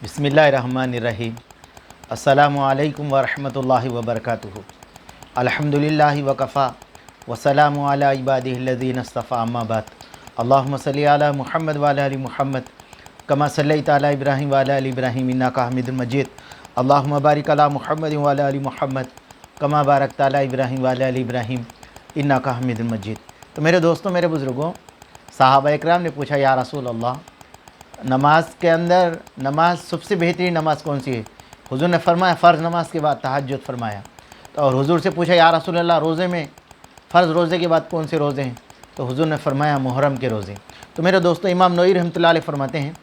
बिस्मिल्लाहिर्रहमानिर्रहीम। अस्सलामु अलैकुम वरहमतुल्लाहि वबरकातुहू। अल्हम्दुलिल्लाहि वकफ़ा वसलामु अला इबादिहिल्लज़ीना इस्तफ़ा अम्मा बाद। अल्लाहुम्मा सल्लि अला मुहम्मद व अला आलि मुहम्मद कमा सल्लैता अला इब्राहीम व अला आलि इब्राहीम इन्नका हमीदुम मजीद। अल्लाहुम्मा बारिक अला मुहम्मद व अला आलि मुहम्मद कमा बारकता अला इब्राहीम व अला आलि इब्राहीम इन्नका हमीदुम मजीद। तो मेरे दोस्तों, मेरे बुज़ुर्गों, सहाबा इकराम ने पूछा, या रसूल अल्लाह, नमाज के अंदर नमाज सबसे बेहतरीन नमाज कौन सी है? हुजूर ने फरमाया फ़र्ज़ नमाज के बाद तहज्जुद फरमाया। तो और हुजूर से पूछा, या रसूल अल्लाह, रोज़े में फ़र्ज़ रोज़े के बाद कौन से रोज़े हैं? तो हुजूर ने फरमाया मुहर्रम के रोज़े। तो मेरे दोस्तों, इमाम नववी रहमतुल्लाह अलैह फरमाते हैं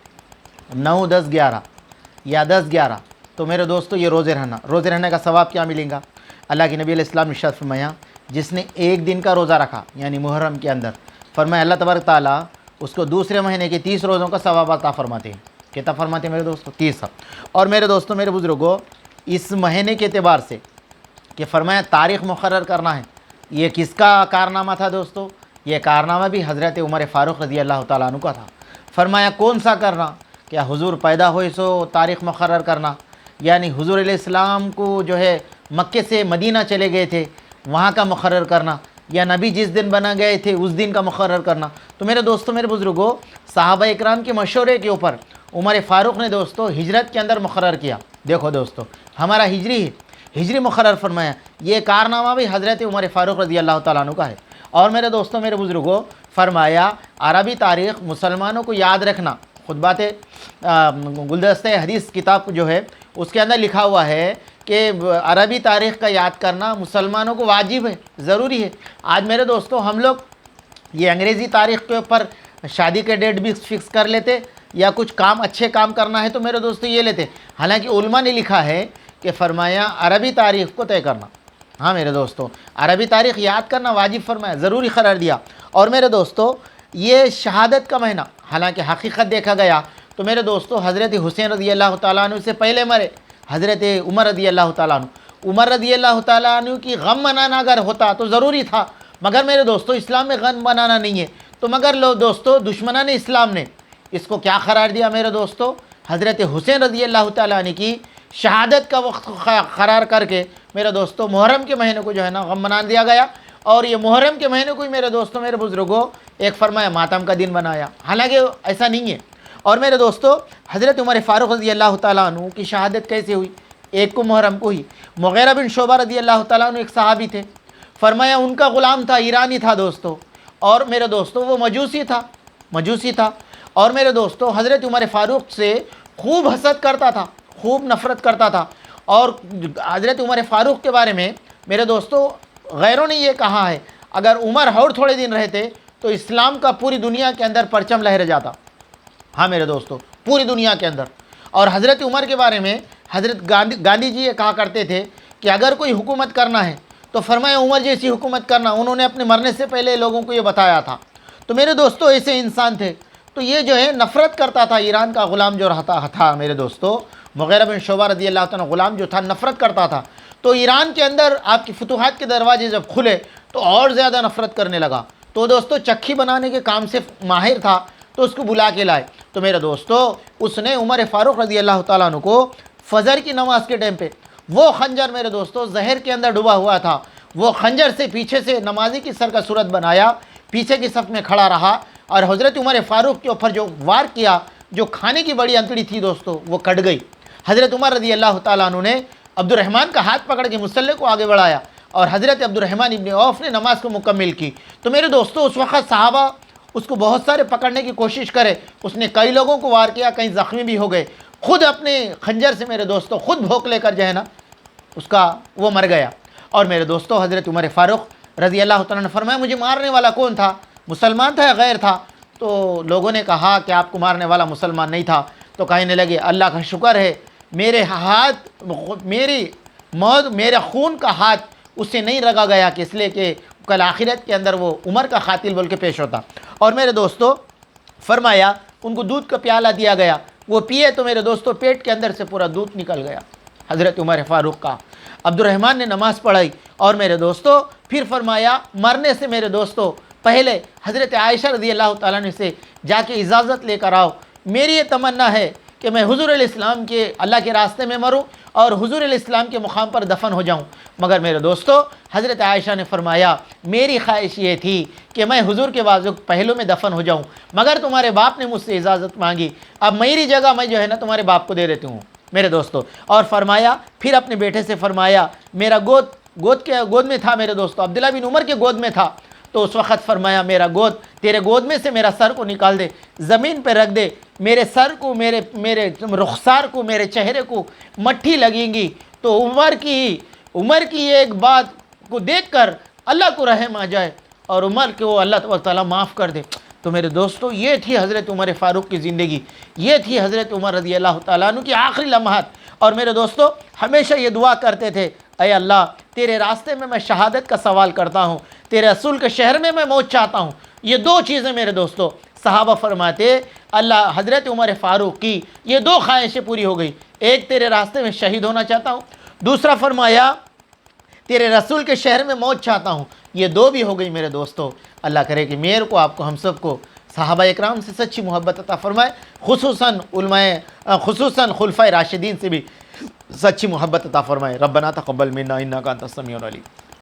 9, 10, 11 या 10, 11। तो मेरे दोस्तों, ये रोज़े रहने का सवाब क्या मिलेगा? अल्लाह के नबी अलैहिस्सलाम ने इरशाद फरमाया, जिसने एक दिन का रोज़ा रखा यानी मुहर्रम के अंदर, फरमाया अल्लाह तबारक ताला उसको दूसरे महीने के 30 रोज़ों का सवाब अता फरमाते हैं। कितना फरमाते हैं मेरे दोस्तों? 30। और मेरे दोस्तों, मेरे बुज़ुर्गों, इस महीने के एतबार से कि फरमाया तारीख़ मुकर्रर करना है, ये किसका कारनामा था दोस्तों? ये कारनामा भी हज़रत उमर फ़ारूक रज़ी अल्लाह तआला अन्हु का था। फरमाया कौन सा करना? क्या हुजूर पैदा हुए सो तारीख़ मुकर्रर करना, यानी हुजूर अलैहिस्सलाम को जो है मक्के से मदीना चले गए थे वहाँ का मुकर्रर करना, या नबी जिस दिन बना गए थे उस दिन का मुकर्रर करना। तो मेरे दोस्तों, मेरे बुज़ुर्गों, सहाबा इकराम के मशवरे के ऊपर उमर फ़ारूक ने दोस्तों हिजरत के अंदर मुकर्रर किया। देखो दोस्तों, हमारा हिजरी मुकर्रर फरमाया, ये कारनामा भी हज़रत उमर फ़ारूक रज़ी अल्लाह तआला अन्हु का है। और मेरे दोस्तों, मेरे बुज़ुर्गों, फरमाया अरबी तारीख़ मुसलमानों को याद रखना। खुद बातें गुलदस्ते हदीस किताब जो है उसके अंदर लिखा हुआ है कि अरबी तारीख़ का याद करना मुसलमानों को वाजिब है, ज़रूरी है। आज मेरे दोस्तों, हम लोग ये अंग्रेज़ी तारीख़ के ऊपर शादी के डेट भी फिक्स कर लेते, या कुछ काम अच्छे काम करना है तो मेरे दोस्तों ये लेते। हालांकि उलमा ने लिखा है कि फरमाया अरबी तारीख़ को तय करना। हाँ मेरे दोस्तों, अरबी तारीख़ याद करना वाजिब फरमाया, ज़रूरी करार दिया। और मेरे दोस्तों, ये शहादत का महीना, हालांकि हकीकत देखा गया तो मेरे दोस्तों हज़रत हुसैन रज़ी अल्लाह तआला अन्हु से पहले मरे हज़रत उमर रज़ी अल्लाह तआला अन्हु। उमर रज़ी अल्लाह तआला अन्हु की गम मनाना अगर होता तो ज़रूरी था, मगर मेरे दोस्तों इस्लाम में गम मनाना नहीं है। तो मगर लो दोस्तों, दुश्मनान इस्लाम ने इसको क्या करार दिया मेरे दोस्तों? हज़रत हुसैन रज़ी अल्लाह तआला अन्हु की शहादत का वक्त करार करके मेरे दोस्तों मुहर्रम के महीने को जो है ना गम मना दिया गया। और ये मुहर्रम के महीने को ही मेरे दोस्तों, मेरे बुज़ुर्गों, एक फरमाया मातम का दिन बनाया, हालांकि ऐसा नहीं है। और मेरे दोस्तों, हज़रत उमर फ़ारूक रज़ी अल्लाह तआला अन्हु की शहादत कैसे हुई? एक को मुहर्रम को ही। मुग़ीरा बिन शुबा रज़ी अल्लाह तआला अन्हु एक सहाबी थे, फरमाया उनका ग़ुलाम था, ईरानी था दोस्तों, और मेरे दोस्तों वो मजूसी था। और मेरे दोस्तों हज़रत उमर फ़ारूक से खूब हसद करता था, खूब नफ़रत करता था। और हज़रत उमर फ़ारूक के बारे में मेरे दोस्तों गैरों ने ये कहा है, अगर उमर और थोड़े दिन रहते तो इस्लाम का पूरी दुनिया के अंदर परचम लहर जाता। हाँ मेरे दोस्तों, पूरी दुनिया के अंदर। और हज़रत उमर के बारे में हज़रत गांधी जी ये कहा करते थे कि अगर कोई हुकूमत करना है तो फरमाया उमर जैसी हुकूमत करना। उन्होंने अपने मरने से पहले लोगों को ये बताया था। तो मेरे दोस्तों ऐसे इंसान थे। तो ये जो है नफ़रत करता था, ईरान का ग़ुलाम जो रहता था मेरे दोस्तों, मुग़ीरा बिन शुबा रज़ी अल्लाह तआला ग़ुलाम जो था, नफ़रत करता था। तो ईरान के अंदर आपकी फतूहात के दरवाजे जब खुले तो और ज़्यादा नफ़रत करने लगा। तो दोस्तों चक्की बनाने के काम से माहिर था, तो उसको बुला के लाए। तो मेरे दोस्तों उसने उमर फ़ारूक रज़ी अल्लाह तआला अन्हु को फ़जर की नमाज के टाइम पे वो खंजर मेरे दोस्तों जहर के अंदर डूबा हुआ था, वो खंजर से पीछे से नमाजी की सर का सूरत बनाया, पीछे की सफ़ में खड़ा रहा और हज़रत उमर फ़ारूक के ऊपर जो वार किया, जो खाने की बड़ी अंतड़ी थी दोस्तों, वो कट गई। हज़रत उमर रज़ी अल्लाह तआला अन्हु ने अब्दुर्रहमान का हाथ पकड़ के मुसल्ले को आगे बढ़ाया और हज़रत अब्दुर्रहमान इब्न औफ ने नमाज को मुकम्मल की। तो मेरे दोस्तों उस वक़्त सहाबा उसको बहुत सारे पकड़ने की कोशिश करे, उसने कई लोगों को वार किया, कई ज़ख्मी भी हो गए। खुद अपने खंजर से मेरे दोस्तों खुद भोंक लेकर जो है ना उसका वो मर गया। और मेरे दोस्तों हज़रत उमर फ़ारूक रज़ी अल्लाह तआला ने फरमाया मुझे मारने वाला कौन था? मुसलमान था या गैर था? तो लोगों ने कहा कि आपको मारने वाला मुसलमान नहीं था। तो कहने लगे अल्लाह का शुक्र है, मेरे हाथ, मेरी मौत, मेरे खून का हाथ उससे नहीं रगा गया कि इसलिए कि कल आखिरत के अंदर वो उमर का कातिल बोल के पेश होता। और मेरे दोस्तों फरमाया उनको दूध का प्याला दिया गया, वो पिए तो मेरे दोस्तों पेट के अंदर से पूरा दूध निकल गया हज़रत उमर फ़ारूक का। अब्दुर्रहमान ने नमाज़ पढ़ाई और मेरे दोस्तों फिर फरमाया मरने से मेरे दोस्तों पहले हज़रत आयशा रज़ी अल्लाह तआला अन्हा से जाके इजाज़त लेकर आओ, मेरी ये तमन्ना है کہ میں حضور علیہ السلام کے اللہ کے راستے میں مروں اور حضور علیہ السلام کے مقام پر دفن ہو جاؤں۔ مگر میرے دوستو، حضرت عائشہ نے فرمایا میری خواہش یہ تھی کہ میں حضور کے بازو پہلو میں دفن ہو جاؤں، مگر تمہارے باپ نے مجھ سے اجازت مانگی، اب میری جگہ میں جو ہے نا تمہارے باپ کو دے دیتی ہوں میرے دوستو۔ اور فرمایا، پھر اپنے بیٹے سے فرمایا، میرا گود میں تھا میرے دوستو، عبداللہ بن عمر کے گود میں تھا، تو اس وقت فرمایا میرا گود، تیرے گود میں سے میرا سر کو نکال دے، زمین پہ رکھ دے، میرے سر کو، میرے رخسار کو، میرے چہرے کو مٹھی لگیں گی تو عمر کی ایک بات کو دیکھ کر اللہ کو رحم آ جائے اور عمر کو اللہ تبارک تعالیٰ معاف کر دے۔ تو میرے دوستو، یہ تھی حضرت عمر فاروق کی زندگی، یہ تھی حضرت عمر رضی اللہ تعالیٰ عنہ کی آخری لمحات۔ اور میرے دوستو ہمیشہ یہ دعا کرتے تھے، اے اللہ تیرے راستے میں شہادت کا سوال کرتا ہوں، تیرے رسول کے شہر میں موت چاہتا ہوں۔ یہ دو چیزیں میرے دوستو، صحابہ فرماتے اللہ حضرت عمر فاروق کی یہ دو خواہشیں پوری ہو گئی، ایک تیرے راستے میں شہید ہونا چاہتا ہوں، دوسرا فرمایا تیرے رسول کے شہر میں موت چاہتا ہوں۔ یہ دو بھی ہو گئی میرے دوستو۔ اللہ کرے کہ میرے کو، آپ کو، ہم سب کو صحابہ اکرام سے سچی محبت عطا فرمائے، خصوصاً خلفائے راشدین سے بھی سچی محبت عطا فرمائے۔ ربنا تقبل منا انک انت السمیع العلیم۔